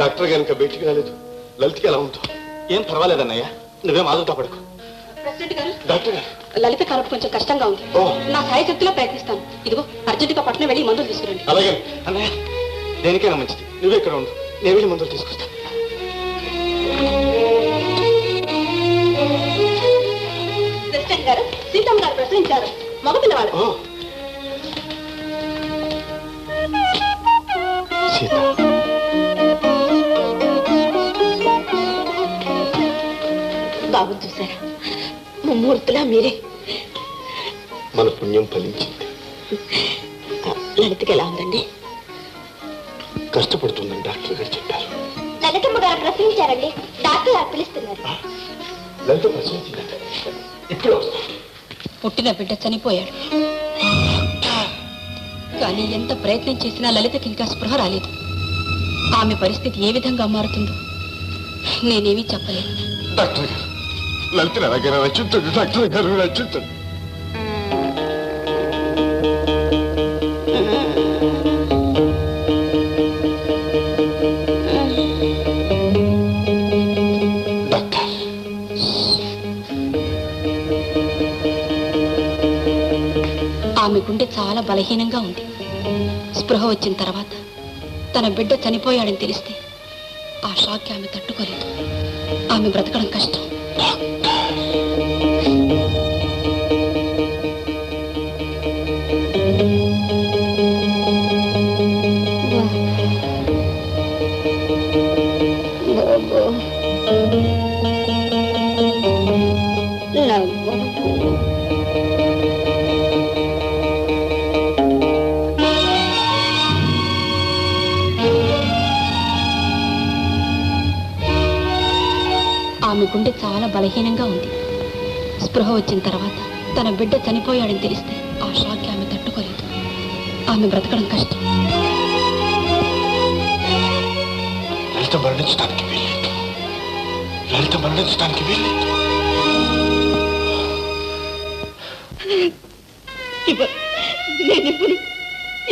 Doctor గారు ఇంకా బయటికి రాలేదు. లలితకి ఎలా ఉందో? ఏం పర్వాలేదన్నయ్య, నువ్వేం ఆదుతా పడకు. డాక్టర్ గారు, లలిత కడుపు కొంచెం కష్టంగా ఉంది. నా సాయశక్తిలో ప్రయత్నిస్తాను. ఇదిగో అర్జెంటుగా పట్టణం వెళ్ళి మందులు తీసుకురండి. అలాగే అన్నయ్య, దేనికైనా మంచిది నువ్వే ఇక్కడ ఉండు, నేను వెళ్ళి మందులు తీసుకొస్తాను. ప్రెసిడెంట్ గారు, సీతమ్మ గారు ప్రశ్నించారు. మగపిల్లవాడు. బాబు చూసారా, ముమ్మూర్తులా మీరే. మన పుణ్యం ఫలించింది. లలితకి ఎలా ఉందండి? కష్టపడుతుందని డాక్టర్ గారు చెప్పారు. లలితమ్మ గారు ప్రశ్నించారండి, డాక్టర్ గారు పిలుస్తున్నారు. లలిత ప్రశ్నించిందట. ఇప్పుడు పుట్టిన బిడ్డ చనిపోయాడు, కానీ ఎంత ప్రయత్నం చేసినా లలితకి ఇంకా స్పృహ రాలేదు. ఆమె పరిస్థితి ఏ విధంగా మారుతుందో నేనేమీ చెప్పలేను. డాక్టర్ గారు, లలితను ఎలాగైనా రచించండి. డాక్టర్ గారు రచించండి. ఆమె గుండె చాలా బలహీనంగా ఉంది. స్పృహ వచ్చిన తర్వాత తన బిడ్డ చనిపోయాడని తెలిస్తే ఆ షాక్కి ఆమె తట్టుకోలేదు. ఆమె బ్రతకడం కష్టం. ఆమె గుండె చాలా బలహీనంగా ఉంది. స్పృహ వచ్చిన తర్వాత తన బిడ్డ చనిపోయాడని తెలిస్తే ఆ షాక్కి ఆమె తట్టుకోలేదు. ఆమె బ్రతకడం కష్టం. లలిత మరణించడానికి వీల్లేదు. లలిత మరణించడానికి వీల్లేదు. నేనిప్పుడు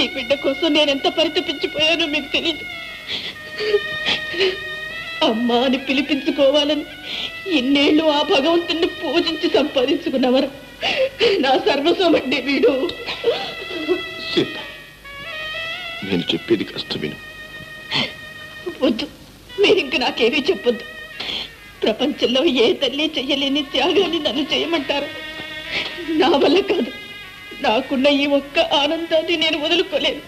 ఈ బిడ్డ కోసం నేనెంత పరితపించిపోయానో మీకు తెలియదు. అమ్మా అని పిలిపించుకోవాలని ఇన్నేళ్ళు ఆ భగవంతుని పూజించి సంపాదించుకున్నవారు నా సర్వస్వమండి వీడు. నేను చెప్పేది కష్టం విను. వద్దు, మీరింక నాకేమీ చెప్పొద్దు. ప్రపంచంలో ఏ తల్లి చెయ్యలేని త్యాగాన్ని నన్ను చేయమంటారు. నా వల్ల కాదు. నాకున్న ఈ ఒక్క ఆనందాన్ని నేను వదులుకోలేను.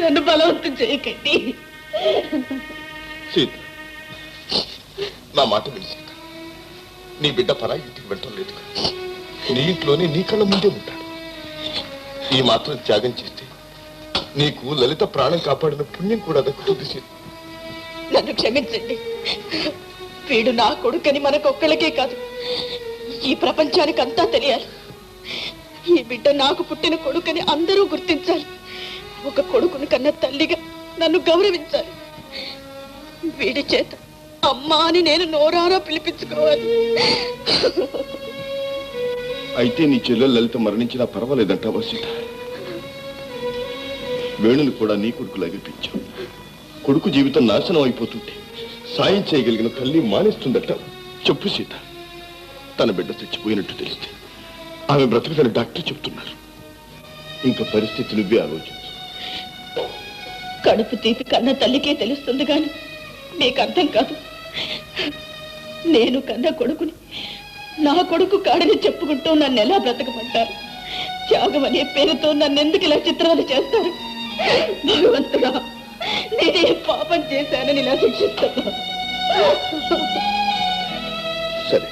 నన్ను బలవంతం చేయకండి. సీత, నా మాట విని. నీ బిడ్డ పరాయి ఇంటికి వెళ్ళటం లేదు. నీ ఇంట్లోనే నీ కళ్ళ ముందే ఉంటాడు. ఈ మాత్రం త్యాగం చేస్తే నీకు లలిత ప్రాణం కాపాడిన పుణ్యం కూడా దక్కుతుంది. సీత, నన్ను క్షమించండి. వీడు నా కొడుకని మనకొక్కళ్ళకే కాదు, ఈ ప్రపంచానికి అంతా తెలియాలి. ఈ బిడ్డ నాకు పుట్టిన కొడుకని అందరూ గుర్తించాలి. ఒక కొడుకుని కన్న తల్లిగా నన్ను గౌరవించాలి. వీడి చేత అమ్మా అని నేను నోరారా పిలిపించుకోవాలి. అయితే నీ చెల్లెలు లలిత మరణించినా పర్వాలేదంటావా సీత? వేణుని కూడా నీ కొడుకులాగే పెంచావు. కొడుకు జీవితం నాశనం అయిపోతుంటే సాయం చేయగలిగిన తల్లి మానేస్తుందట. చెప్పు సీత, తన బిడ్డ చచ్చిపోయినట్టు తెలిస్తే ఆమె బ్రతుకుదని డాక్టర్ చెప్తున్నారు. ఇంకా పరిస్థితి నువ్వే ఆలోచించు. కడుపు తీపి కన్న తల్లికే తెలుస్తుంది కానీ నీకు అర్థం కాదు. నేను కన్న కొడుకుని నా కొడుకు కాడని చెప్పుకుంటూ నన్ను ఎలా బ్రతకమంటారు? త్యాగం అనే పేరుతో నన్ను ఎందుకు ఇలా చిత్రాలు చేస్తారు? భగవంతుడా, నేనే పాపం చేశానని ఇలా శిక్షిస్తున్నా. సరే,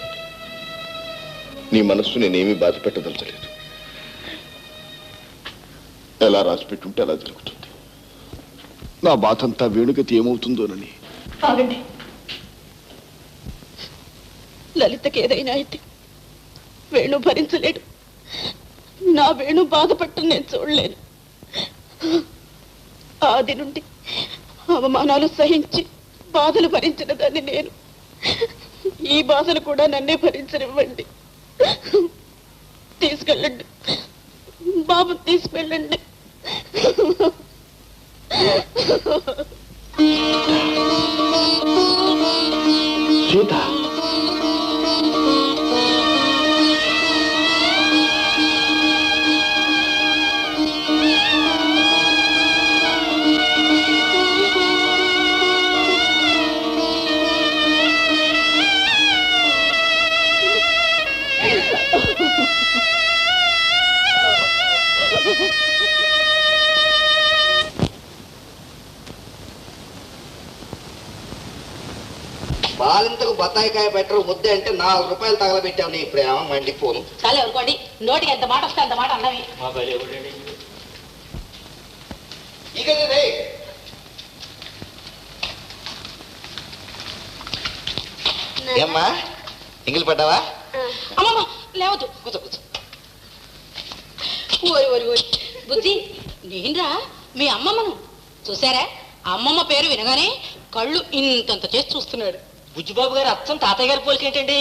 నీ మనస్సు నేనేమీ బాధ పెట్టదలచలేదు. ఎలా రాసి పెట్టుంటే అలా జరుగుతుంది. నా బాధ అంతా వేణుగతి ఏమవుతుందోనని. ఆగండి. లలితకి ఏదైనా అయితే వేణు భరించలేడు. నా వేణు బాధపట్టు నేను చూడలేను. ఆది నుండి అవమానాలు సహించి బాధలు భరించిన దాన్ని నేను. ఈ బాధలు కూడా నన్నే భరించనివ్వండి. తీసుకెళ్ళండి బాబు, తీసుకెళ్ళండి. సీత, బాలింతకు బత్తాయికాయ పెట్టరు ముద్దే అంటే 4 రూపాయలు తగలబెట్టావు నీ ప్రేమ మండిపోను. చాలే అనుకోండి, నోటికి ఎంత మాట వస్తే అంత మాట అన్నవి. ఏమ్మా ఎంగిలి పడ్డావా? అమ్మమ్మ లేవద్దు, కూర్చో కూర్చో. ఓరి ఓరి ఓరి బుద్ధి, నేనురా మీ అమ్మమ్మను. చూసారా, అమ్మమ్మ పేరు వినగానే కళ్ళు ఇంతంత చేసి చూస్తున్నాడు. బుజ్జిబాబు గారు అచ్చం తాతయ్య గారి పోలికేంటండి?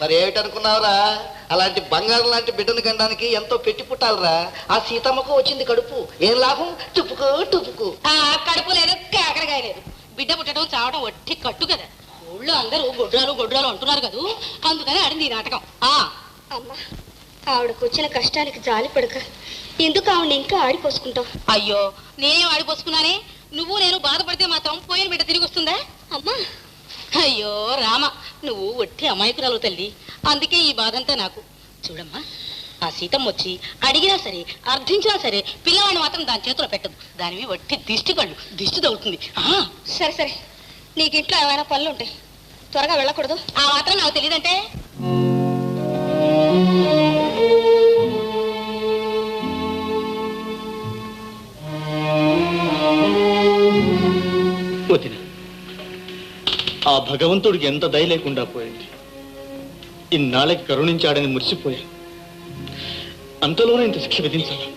మరి ఏమిటనుకున్నావురా, అలాంటి బంగారం లాంటి బిడ్డను కనడానికి ఎంతో పెట్టి పుట్టాలరా. ఆ సీతమ్మకు వచ్చింది కడుపు, ఏం లాభం? టుపుకు టుపుకు. కడుపు లేదు, కాకరకాయ లేదు. బిడ్డ పుట్టడం చావడం వట్టి కట్టు కదా. ఊళ్ళో అందరూ గొడ్రాలు గొడ్రాలు అంటున్నారు కదా, అందుకని ఆడింది ఈ నాటకం. అమ్మా, ఆవిడకు వచ్చిన కష్టానికి జాలి పడక ఎందుకు ఆవిడ ఇంకా ఆడిపోసుకుంటావు? అయ్యో, నేనేం ఆడిపోసుకున్నానే? నువ్వు నేను బాధపడితే మాత్రం పోయిన బిడ్డ తిరిగి వస్తుందా? అమ్మా, అయ్యో రామ, నువ్వు వట్టి అమాయకురాలు తల్లి, అందుకే ఈ బాధంతా నాకు. చూడమ్మా, ఆ సీతమ్మ వచ్చి అడిగినా సరే అర్థించినా సరే పిల్లవాడిని మాత్రం దాని చేతిలో పెట్టదు. దానివి వట్టి దిష్టి కళ్ళు, దిష్టి తగులుతుంది. సరే సరే, నీకు ఇంట్లో ఏమైనా పనులు ఉంటాయి, త్వరగా వెళ్ళకూడదు. ఆ మాత్రం నాకు తెలియదంటే? వదిన, ఆ భగవంతుడికి ఎంత దయ లేకుండా పోయింది. ఇన్నాళ్ళకి కరుణించాడని మురిసిపోయా, అంతలోనే ఇంత శిక్ష విధించాలి.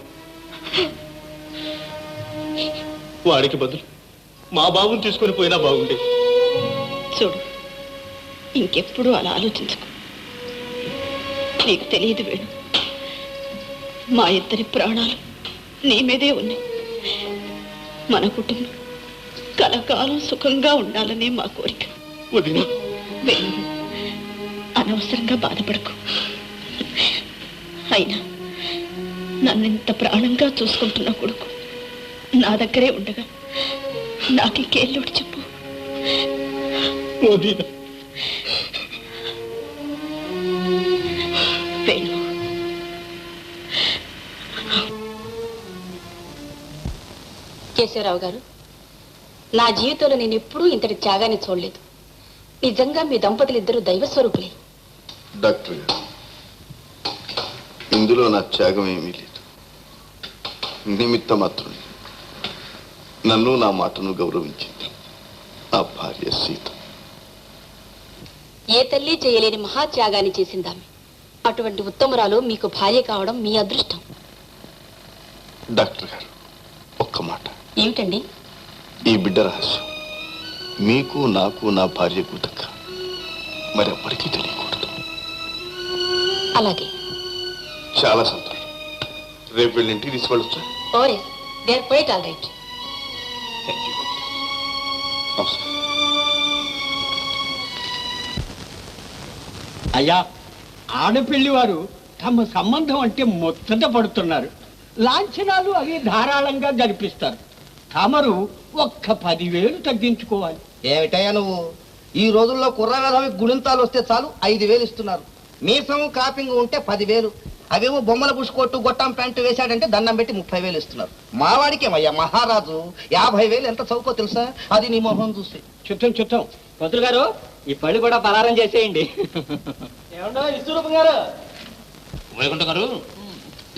వాడికి బదులు మా బాబుని తీసుకొని పోయినా బాగుండేది. చూడు, ఇంకెప్పుడు అలా ఆలోచించుకో. నీకు తెలియదు వేణు, మా ఇద్దరి ప్రాణాలు నీ మీదే ఉన్నాయి. మన కుటుంబం కలకాలం సుఖంగా ఉండాలనే మా కోరిక. వదిన, వేణు, అనవసరంగా బాధపడకు. అయినా నన్నింత ప్రాణంగా చూసుకుంటున్న కొడుకు నా దగ్గరే ఉండగా నాకు ఇంకేళ్ళోటి చెప్పు. వదిన, వేణు, కేశవరావు గారు, నా జీవితంలో నేను ఎప్పుడూ ఇంతటి త్యాగాన్ని చూడలేదు. నిజంగా మీ దంపతులు ఇద్దరు దైవ స్వరూపులే. డాక్టర్ గారు, ఇందులో నా త్యాగం ఏమీ లేదు. నిమిత్త మాత్రం నన్ను నా మాటను గౌరవించింది నా భార్య సీత. ఏ తల్లి చేయలేని మహాత్యాగాన్ని చేసిందామె. అటువంటి ఉత్తమురాలు మీకు భార్య కావడం మీ అదృష్టం. డాక్టర్ గారు, ఒక్క మాట. ఏమిటండి? ఈ బిడ్డ రహస్యం మీకు, నాకు, నా భార్యకు తక్క మరెవ్వరికీ తెలియకూడదు. అలాగే. చాలా సంతోషం. రేపు వెళ్ళి ఇంటికి తీసుకెళ్ళొచ్చా? ఓరే, they are quite all right. Thank you. నమస్కారం. అయ్యా, ఆడపిల్లి వారు తమ సంబంధం అంటే ముచ్చట పడుతున్నారు. లాంఛనాలు అవి ధారాళంగా జరిపిస్తారు. తమరు ఒక్క 10,000 తగ్గించుకోవాలి. ఏమిటయ్యా నువ్వు, ఈ రోజుల్లో కుర్రగాధవి గుణింతాలు వస్తే చాలు 5,000 ఇస్తున్నారు. మీసం కాపింగ్ ఉంటే 10,000. అవేమో బొమ్మల పుష్కొట్టు గొట్టం ప్యాంటు వేశాడంటే దండం పెట్టి 30,000 ఇస్తున్నారు. మావాడికేమయ్యా మహారాజు 50,000 ఎంత చౌకో తెలుసా? అది నీ మొహం చూసి. చుట్టం పంతులు గారు, ఈ పళ్ళు కూడా పలారం చేసేయండి. ఏమన్నా విశ్వరూపం గారు? వైకుంఠ గారు,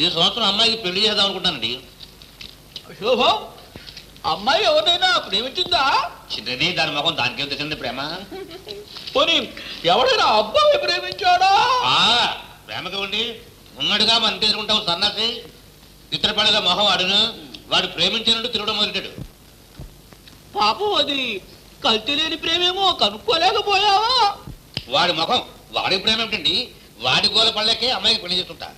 ఈ సంవత్సరం అమ్మాయికి పెళ్లి చేద్దాం అనుకుంటానండి. శోభం, అమ్మాయి ఎవరైనా ప్రేమించిందా? చిన్నది, దాని మొహం దానికేం తెచ్చింది ప్రేమ. పోనీ ఎవరైనా అబ్బాయి ప్రేమించాడా? ప్రేమకి ఉండి ఉన్నట్టుగా మనం తీసుకుంటావు సన్నాసి. ఇతరపడగా మొహం వాడును, వాడు ప్రేమించినట్టు తిరగడం మొదలెట్టాడు. పాపం, అది కల్తీ లేని ప్రేమేమో కనుక్కోలేకపోయావా? వాడి ముఖం, వాడి ప్రేమ ఏమిటండి? వాడి గోల పళ్ళకే అమ్మాయికి పెళ్లి చేస్తుంటా.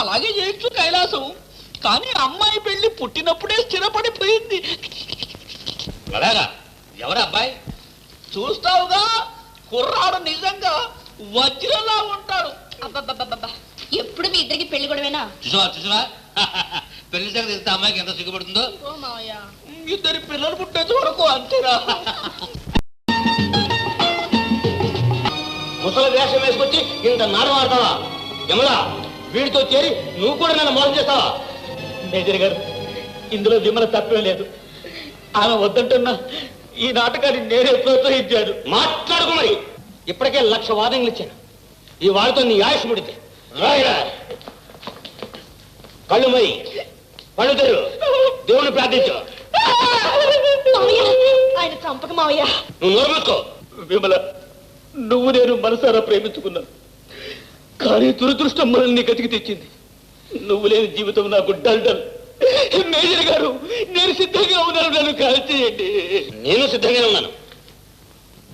అలాగే చేయొచ్చు కైలాసం. కానీ అమ్మాయి పెళ్లి పుట్టినప్పుడే స్థిరపడిపోయింది. అలాగా? ఎవరు అబ్బాయి? చూస్తావుగా, కుర్రాడు నిజంగా వజ్రలా ఉంటాడు. అబ్బబ్బబ్బబ్బా, ఎప్పుడు మీ ఇద్దరికి పెళ్లి గొడవేనా? చూసావా పెళ్లి సంగతి తెలిస్తే అమ్మాయికి ఎంత సిగ్గుపడుతుందో. ఇద్దరి పిల్లలు పుట్టేంత వరకు అంతేరా. ముసలి వేషం వేసుకొచ్చి ఇంత నాటకం ఆడతావా? యమలా, వీడితో చేరి నువ్వు కూడా నన్ను మోసం చేస్తావా? మేజర్ గారు, ఇందులో విమల తప్పే లేదు. ఆమె వద్దంటున్నా ఈ నాటకాన్ని నేనే ప్రోత్సహించాను. మాట్లాడుకు మరి. ఇప్పటికే 1,00,000 వార్నింగ్లు ఇచ్చాను. ఈ వాడితో నీ ఆయుష్ ముడితే రాయిరా. కళ్ళు మరి కళ్ళు తెరు, దేవుని ప్రార్థించు. ఆయన చంపక మావయ్య. నువ్వు నోరుకో. విమల, నువ్వు నేను మనసారా ప్రేమించుకున్నాను. కానీ దురదృష్టం మనల్ని గతికి తెచ్చింది. నువ్వు లేని జీవితం నాకు డల్. మేజర్ గారు, నేను సిద్ధంగా ఉన్నాను, నన్ను కాల్చేయండి. నేను సిద్ధంగానే ఉన్నాను.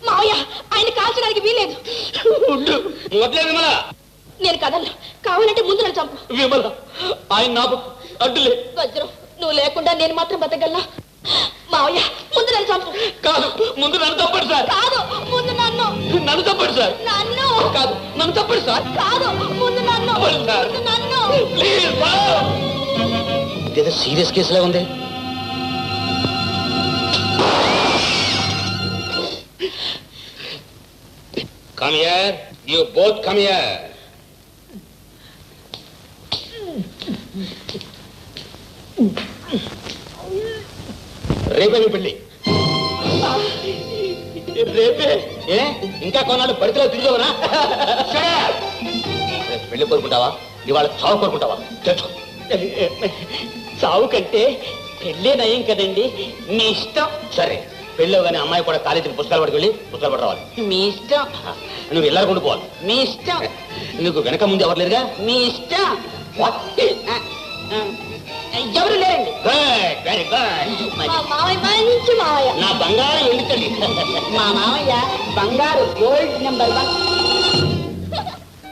మావయ్య, ఆయన కాల్చడానికి వీలేదు. ఉండు, నువ్వు వదిలే విమల. నేను కదలను. కావాలంటే ముందు నన్ను చంపు. విమల, ఆయన నాకు అడ్డులే. వజ్రం, నువ్వు లేకుండా నేను మాత్రం బతకగలనా? మావయ్య, ముందు నన్ను చంపు. కాదు, ముందు నన్ను తప్పడు సార్. కాదు, ముందు నన్ను. నన్ను తప్పడు సార్. నన్ను కాదు, నన్ను తప్పడు సార్. కాదు, ముందు నన్ను. తప్పదు సార్. ముందు నన్ను. Please sir. ఇదేదో సీరియస్ కేసులా ఉంది. Come here. You both come here. రేపే మీ పెళ్ళి. రేపే? ఏ ఇంకా కొన్నాళ్ళు పరిధిలో తిరిగవనా? పెళ్లి కోరుకుంటావా? ఇవాళ చావు కోరుకుంటావా? తెచ్చుకో. చావు కంటే పెళ్ళే నయం కదండి. మీ ఇష్టం. సరే, పెళ్ళో కానీ అమ్మాయి కూడా కాలేజీకి పుస్తకాలు పట్టుకు వెళ్ళి పుస్తకాలు పట్టు రావాలి. మీ ఇష్టం. నువ్వు వెళ్ళకుండా పోవాలి. మీ ఇష్టం. నీకు వెనక ముందు ఎవరు లేరుగా? మీ ఇష్టం. ఎవరు లేరండి. Good, very good. మా మావయ్య మంచి మావయ్య. నా బంగారం వెళ్ళించండి. మా మావయ్య బంగారు గోల్డ్ నెంబర్ 1.